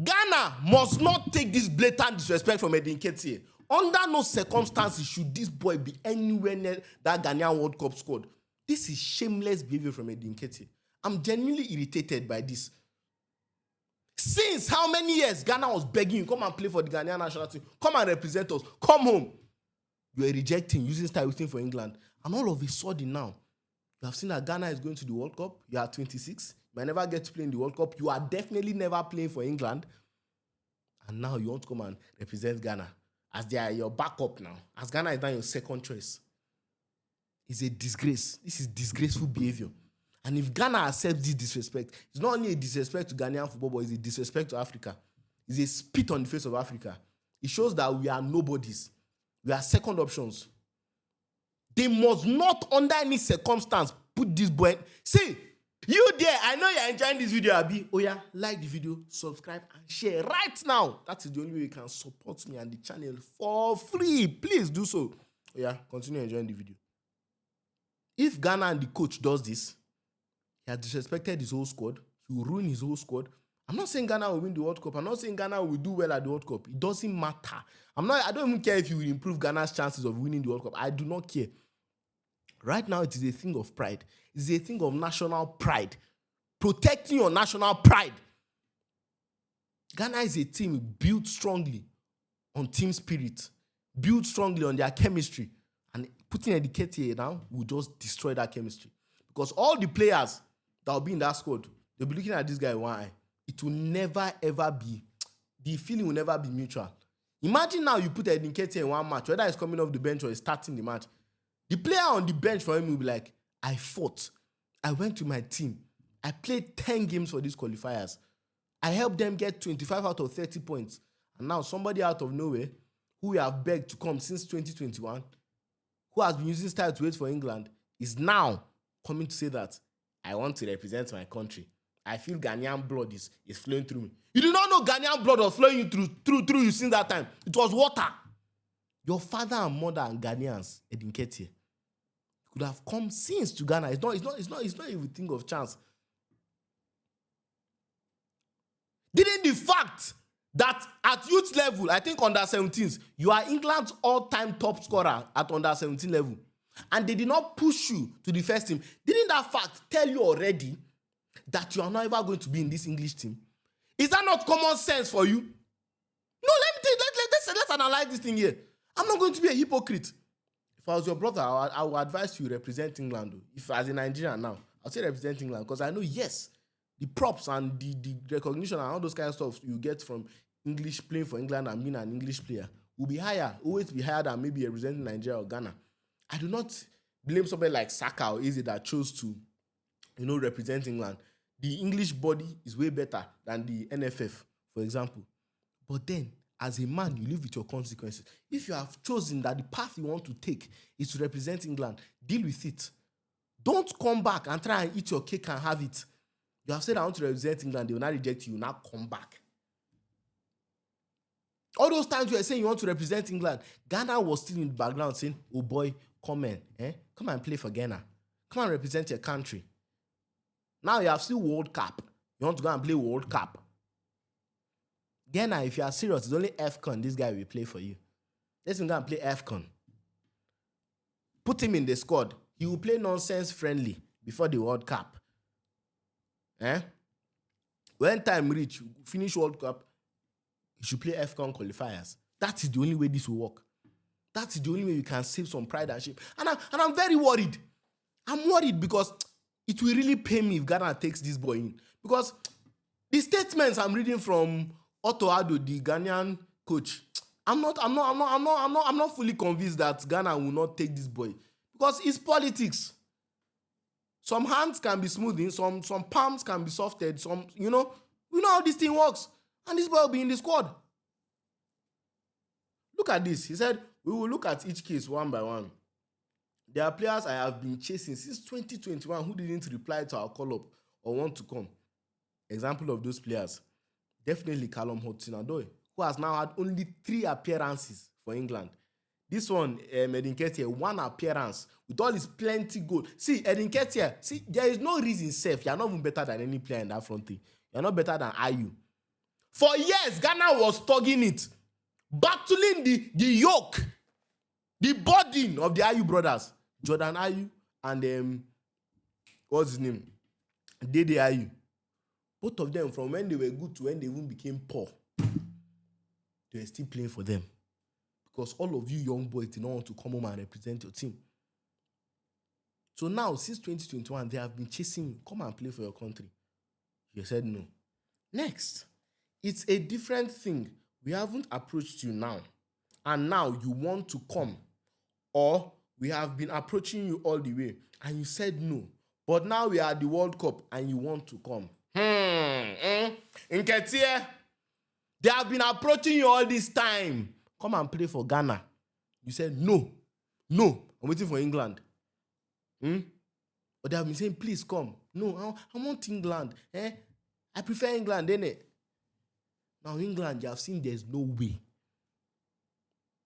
Ghana must not take this blatant disrespect from Nketiah. Under no circumstances should this boy be anywhere near that Ghanaian World Cup squad. This is shameless behavior from Nketiah. I'm genuinely irritated by this. Since how many years Ghana was begging you, come and play for the Ghanaian national team, come and represent us, come home. You are rejecting, using style waiting for England. And all of a sudden now, you have seen that Ghana is going to the World Cup. You are 26. You might never get to play in the World Cup. You are definitely never playing for England. And now you want to come and represent Ghana as they are your backup now. As Ghana is now your second choice. It's a disgrace. This is disgraceful behavior. And if Ghana accepts this disrespect, it's not only a disrespect to Ghanaian football, but it's a disrespect to Africa. It's a spit on the face of Africa. It shows that we are nobodies. We are second options. They must not, under any circumstance, put this boy. See, you there, I know you're enjoying this video, Abi. Oh yeah, like the video, subscribe, and share right now. That is the only way you can support me and the channel for free. Please do so. Oh yeah, continue enjoying the video. If Ghana and the coach does this, he has disrespected his whole squad. He will ruin his whole squad. I'm not saying Ghana will win the World Cup. I'm not saying Ghana will do well at the World Cup. It doesn't matter. I don't even care if you will improve Ghana's chances of winning the World Cup. I do not care. Right now, it is a thing of pride. It is a thing of national pride. Protecting your national pride. Ghana is a team built strongly on team spirit, built strongly on their chemistry. And putting a Ketier now will just destroy that chemistry. Because all the players that will be in that squad, they'll be looking at this guy with one eye. It will never, ever be, the feeling will never be mutual. Imagine now you put a Nketiah in one match, whether he's coming off the bench or he's starting the match. The player on the bench for him will be like, I fought. I went to my team. I played 10 games for these qualifiers. I helped them get 25 out of 30 points. And now somebody out of nowhere, who we have begged to come since 2021, who has been using style to wait for England, is now coming to say that I want to represent my country. I feel Ghanaian blood is flowing through me. You do not know Ghanaian blood was flowing through you since that time. It was water. Your father and mother and Ghanaians, Nketiah, could have come since to Ghana. It's not even a thing of chance. Didn't the fact that at youth level, I think under 17s, you are England's all-time top scorer at under 17 level, and they did not push you to the first team, didn't that fact tell you already that you are not ever going to be in this English team? Is that not common sense for you? No, let's analyze this thing here. I'm not going to be a hypocrite. If I was your brother, I would advise you represent England. If as a Nigerian now, I'll say represent England because I know, yes, the props and the recognition and all those kind of stuff you get from English playing for England and being an English player will be higher, always be higher than maybe representing Nigeria or Ghana. I do not blame somebody like Saka or Eze that chose to, represent England. The English body is way better than the NFF, for example. But then, as a man, you live with your consequences. If you have chosen that the path you want to take is to represent England, deal with it. Don't come back and try and eat your cake and have it. You have said, I want to represent England, they will not reject you, now come back. All those times you were saying you want to represent England, Ghana was still in the background saying, oh boy, come and play for Ghana. Come and represent your country. Now you have still World Cup. You want to go and play World Cup. Ghana, if you are serious, it's only AFCON this guy will play for you. Let's go and play AFCON. Put him in the squad. He will play nonsense friendly before the World Cup. When time reach, finish World Cup, you should play AFCON qualifiers. That is the only way this will work. That is the only way you can save some pride and shame. And I'm very worried. I'm worried because it will really pain me if Ghana takes this boy in. Because the statements I'm reading from Otto Addo, the Ghanaian coach, I'm not fully convinced that Ghana will not take this boy. Because it's politics. Some hands can be smoothing, some palms can be softened, we know how this thing works. And this boy will be in the squad. Look at this. He said, we will look at each case one by one. There are players I have been chasing since 2021 who didn't reply to our call-up or want to come. Example of those players. Definitely Callum Hudson-Odoi, who has now had only 3 appearances for England. This one, Nketiah, 1 appearance with all his plenty goal. See, Nketiah, there is no reason safe. You are not even better than any player in that front thing. You are not better than Ayew. For years, Ghana was tugging it, battling the yoke, the burden of the Ayew brothers, Jordan Ayew and what's his name? Dede Ayew. Both of them, from when they were good to when they even became poor, they were still playing for them. Because all of you young boys did not want to come home and represent your team. So now, since 2021, they have been chasing you. Come and play for your country. You said no. Next, it's a different thing. We haven't approached you now. And now you want to come. Or we have been approaching you all the way. And you said no. But now we are at the World Cup and you want to come. Nketiah, they have been approaching you all this time. Come and play for Ghana. You said no. No, I'm waiting for England. But they have been saying, please come. No, I want England. I prefer England, innit? Now, England, you have seen there's no way.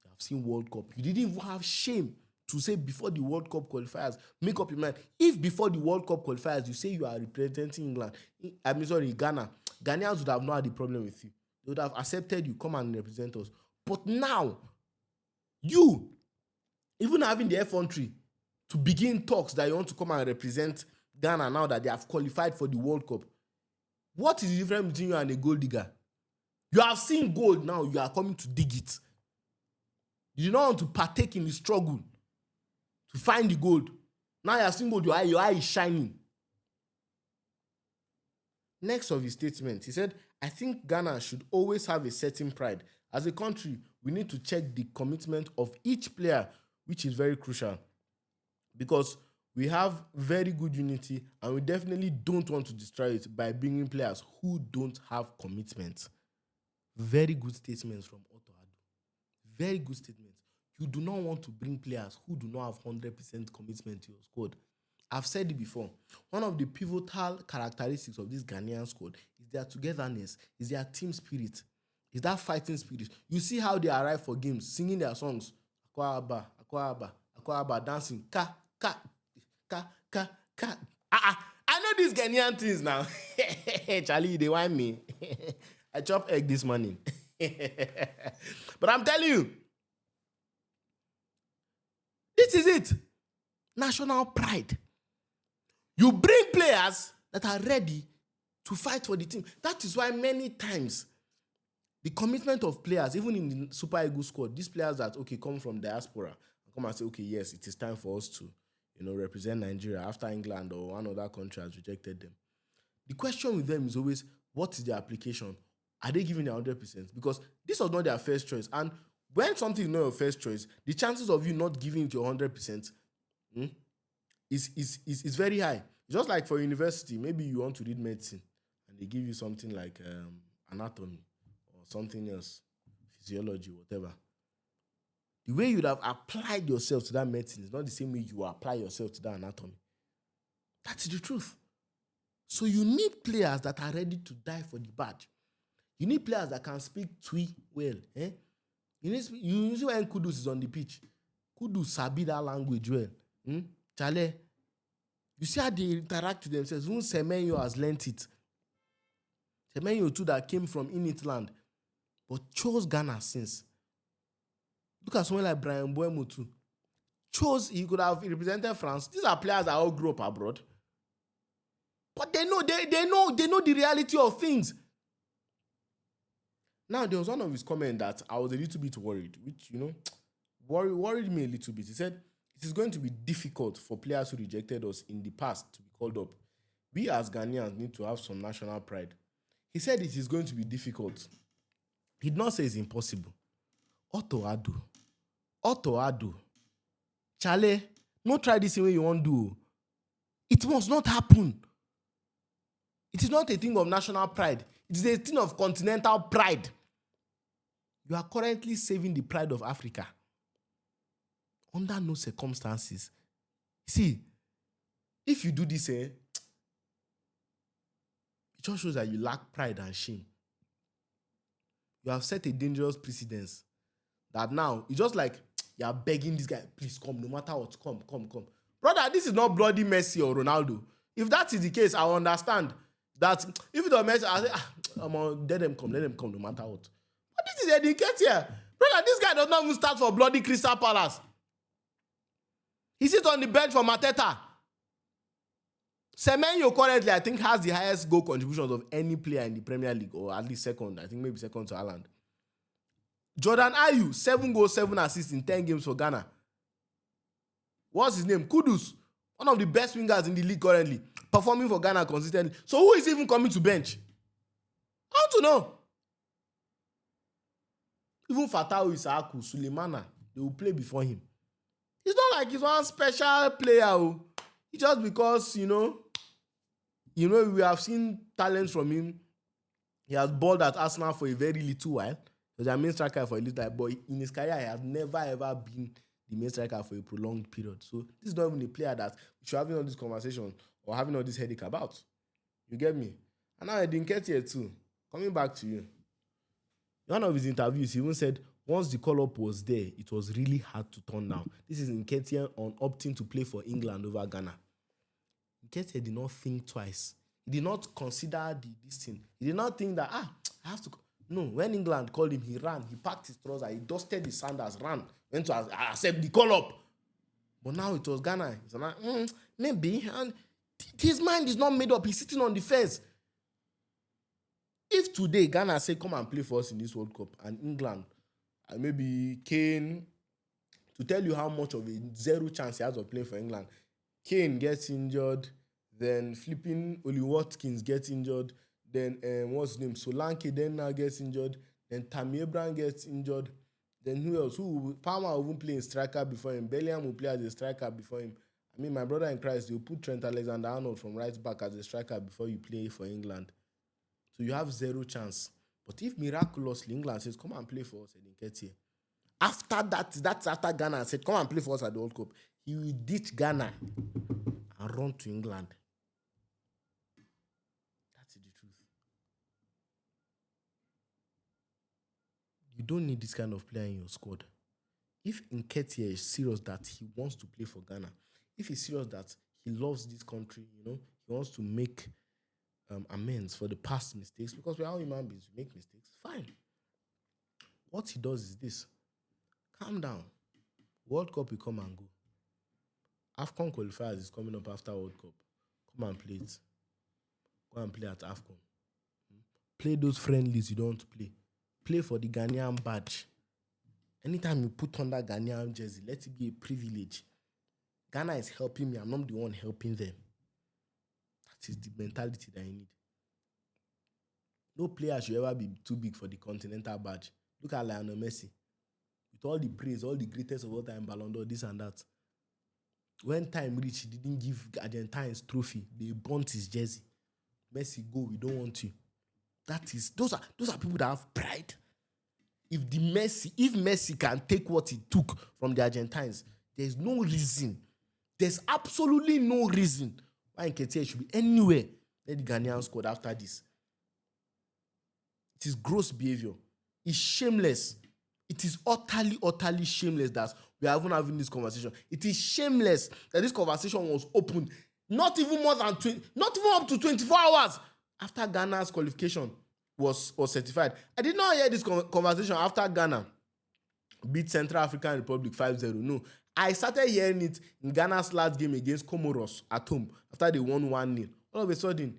You have seen World Cup. You didn't even have shame to say before the World Cup qualifiers, make up your mind. If before the World Cup qualifiers, you say you are representing England, Ghana, Ghanaians would have not had a problem with you. They would have accepted you, come and represent us. But now, you, even having the effrontery to begin talks that you want to come and represent Ghana now that they have qualified for the World Cup, what is the difference between you and a gold digger? You have seen gold, now you are coming to dig it. You do not want to partake in the struggle to find the gold. Now you have seen gold, your eye is shining. Next of his statement, he said, I think Ghana should always have a certain pride. As a country, we need to check the commitment of each player, which is very crucial. Because we have very good unity and we definitely don't want to destroy it by bringing players who don't have commitment. Very good statements from Otto Addo. Very good statements. You do not want to bring players who do not have 100% commitment to your squad. I've said it before. One of the pivotal characteristics of this Ghanaian squad is their togetherness, is their team spirit, is that fighting spirit. You see how they arrive for games, singing their songs. Akwa Aba, dancing. Ka. I know these Ghanaian things now. Charlie, they want me. I chopped egg this morning. But I'm telling you, this is it. National pride. You bring players that are ready to fight for the team. That is why many times the commitment of players, even in the Super Eagles squad, these players that, come from diaspora, come and say, yes, it is time for us to, represent Nigeria after England or one other country has rejected them. The question with them is always, what is their application? Are they giving their 100%? Because this was not their first choice. And when something is not your first choice, the chances of you not giving it your 100% is very high. Just like for university, maybe you want to read medicine and they give you something like anatomy or something else, physiology, whatever. The way you would have applied yourself to that medicine is not the same way you apply yourself to that anatomy. That's the truth. So you need players that are ready to die for the badge. You need players that can speak Twi well. You see when Kudus is on the pitch. Kudus sabi that language well. Chale, you see how they interact with themselves. Even Semenyo has learnt it. Semenyo too that came from Init land, but chose Ghana since. Look at someone like Brian Mbeumo too. He could have represented France. These are players that all grew up abroad. But they know the reality of things. Now, there was one of his comments that I was a little bit worried, which, worried me a little bit. He said, it is going to be difficult for players who rejected us in the past to be called up. We as Ghanaians need to have some national pride. He said it is going to be difficult. He did not say it's impossible. Otto Addo. Chale, no try this the way you want to do. It must not happen. It is not a thing of national pride. It is a thing of continental pride. You are currently saving the pride of Africa. Under no circumstances. See, if you do this, it just shows that you lack pride and shame. You have set a dangerous precedence that now, it's just like you are begging this guy, please come, no matter what, come. Brother, this is not bloody Messi or Ronaldo. If that is the case, I understand that if it was Messi, I say, let them come no matter what. But this is Nketiah. Brother, this guy does not even start for bloody Crystal Palace. He sits on the bench for Mateta. Semenyo currently, I think, has the highest goal contributions of any player in the Premier League, or at least second. I think maybe second to Haaland. Jordan Ayew, 7 goals, 7 assists in 10 games for Ghana. What's his name? Kudus, one of the best wingers in the league currently, performing for Ghana consistently. So who is even coming to bench? I want to know. Even Fatawu Isaaku, Sulemana, they will play before him. It's not like he's one special player. It's just because, we have seen talents from him. He has balled at Arsenal for a very little while. He was a main striker for a little while, but in his career, he has never ever been the main striker for a prolonged period. So this is not even a player that we should having all this conversation or having all this headache about. You get me? And now I didn't get here too. Coming back to you. In one of his interviews, he even said, once the call-up was there, it was really hard to turn down. This is Nketiah on opting to play for England over Ghana. Nketiah did not think twice. He did not consider this thing. He did not think that, I have to... No, when England called him, he ran. He packed his trousers. He dusted his sandals, ran. Went to accept the call-up. But now it was Ghana. He's like, maybe. And his mind is not made up. He's sitting on the fence. If today Ghana say, come and play for us in this World Cup, and England, and maybe Kane, to tell you how much of a zero chance he has of playing for England, Kane gets injured, then flipping Oli Watkins gets injured, then what's his name? Solanke then now gets injured, then Tammy Abraham gets injured, then who else? Palmer will even play in striker before him, Bellingham will play as a striker before him. I mean, my brother in Christ, they'll put Trent Alexander-Arnold from right back as a striker before you play for England. So you have zero chance. But if miraculously England says, come and play for us at Ketier, after that's after Ghana said, come and play for us at the World Cup, he will ditch Ghana and run to England. That's the truth. You don't need this kind of player in your squad. If Nketiah is serious that he wants to play for Ghana, if he's serious that he loves this country, he wants to make amends for the past mistakes, because we're all human beings, we make mistakes, fine. What he does is this. Calm down. World Cup will come and go. AFCON qualifiers is coming up after World Cup. Come and play it. Go and play at AFCON. Play those friendlies you don't want to play. Play for the Ghanaian badge. Anytime you put on that Ghanaian jersey, let it be a privilege. Ghana is helping me. I'm not the one helping them. That is the mentality that you need. No player should ever be too big for the continental badge. Look at Lionel Messi. With all the praise, all the greatest of all time, Ballon d'Or, this and that. When time reached, he didn't give Argentines trophy. They burnt his jersey. Messi, go, we don't want you. Those are people that have pride. If Messi can take what he took from the Argentines, there's no reason. There's absolutely no reason why Nketiah should be anywhere in the Ghanaian squad after this. It is gross behavior. It's shameless. It is utterly, utterly shameless that we are even having this conversation. It is shameless that this conversation was opened not even up to 24 hours after Ghana's qualification was certified. I did not hear this conversation after Ghana beat Central African Republic 5-0. No, I started hearing it in Ghana's last game against Comoros at home after they won 1-0. All of a sudden,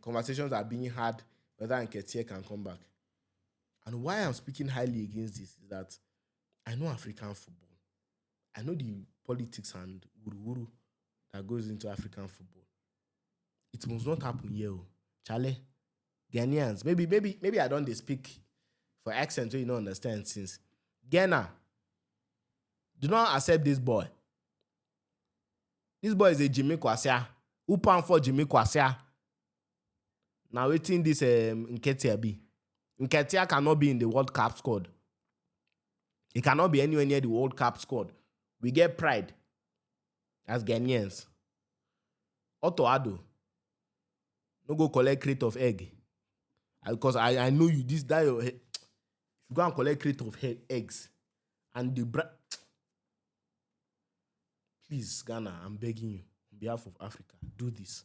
conversations are being had whether Nketiah can come back. And why I'm speaking highly against this is that I know African football. I know the politics and wuru-wuru that goes into African football. It must not happen here. Charlie, Ghanaians, maybe I don't speak for accent so you don't understand since. Ghana, do not accept this boy. This boy is a Jimmy Kwasia. Who pan for Jimmy Kwasia? Now waiting this Nketiah be. Nketiah cannot be in the World Cup squad. He cannot be anywhere near the World Cup squad. We get pride as Ghanaians. Otto Addo, no go collect crate of egg. Because I know you, this die your head. If you go and collect crate of eggs and the please, Ghana, I'm begging you, on behalf of Africa, do this.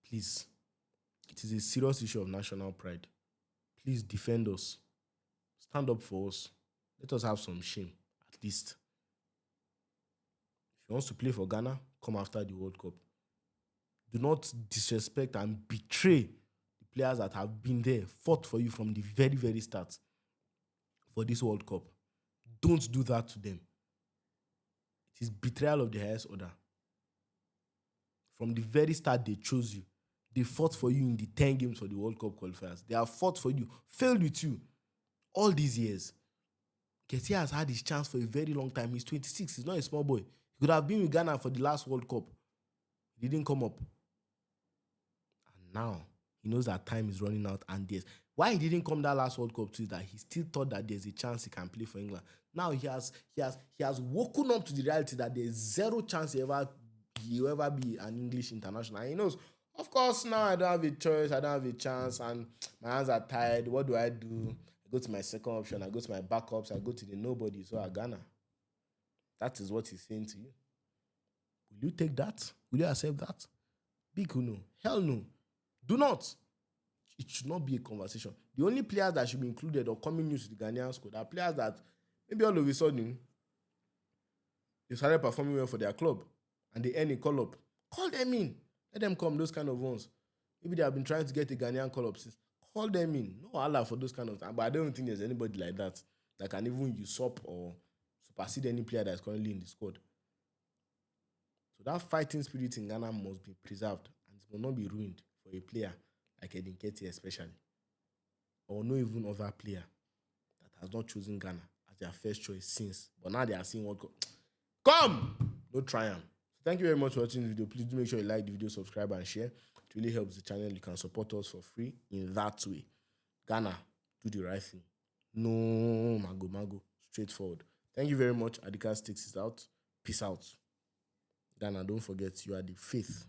Please. It is a serious issue of national pride. Please defend us. Stand up for us. Let us have some shame, at least. If he wants to play for Ghana, come after the World Cup. Do not disrespect and betray the players that have been there, fought for you from the very, very start for this World Cup. Don't do that to them. It is betrayal of the highest order. From the very start, they chose you. They fought for you in the 10 games for the World Cup qualifiers. They have fought for you, failed with you all these years. Ketier has had his chance for a very long time. He's 26. He's not a small boy. He could have been with Ghana for the last World Cup. He didn't come up. And now, he knows that time is running out. And why he didn't come that last World Cup too is that he still thought that there's a chance he can play for England. Now he has woken up to the reality that there's zero chance he'll ever be an English international. And he knows, of course, now I don't have a choice, I don't have a chance, and my hands are tied. What do? I go to my second option, I go to my backups, I go to the nobody, so I Ghana. That is what he's saying to you. Will you take that? Will you accept that? Big no. Hell no. Do not. It should not be a conversation. The only players that should be included or coming new to the Ghanaian squad are players that maybe all of a sudden they started performing well for their club and they earn a call-up. Call them in. Let them come, those kind of ones. Maybe they have been trying to get a Ghanaian call-up since. Call them in. No Allah for those kind of things. But I don't think there's anybody like that can even usurp or supersede any player that is currently in the squad. So that fighting spirit in Ghana must be preserved and it must not be ruined for a player like Nketiah especially. Or no even other player that has not chosen Ghana as their first choice since. But now they are seeing what come! No triumph. Thank you very much for watching the video. Please do make sure you like the video, subscribe, and share. It really helps the channel. You can support us for free in that way. Ghana, do the right thing. No mago. Straightforward. Thank you very much. Adika Sticks is out. Peace out. Ghana, don't forget you are the faith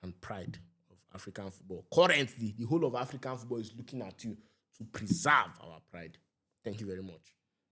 and pride of African football. Currently, the whole of African football is looking at you to preserve our pride. Thank you very much.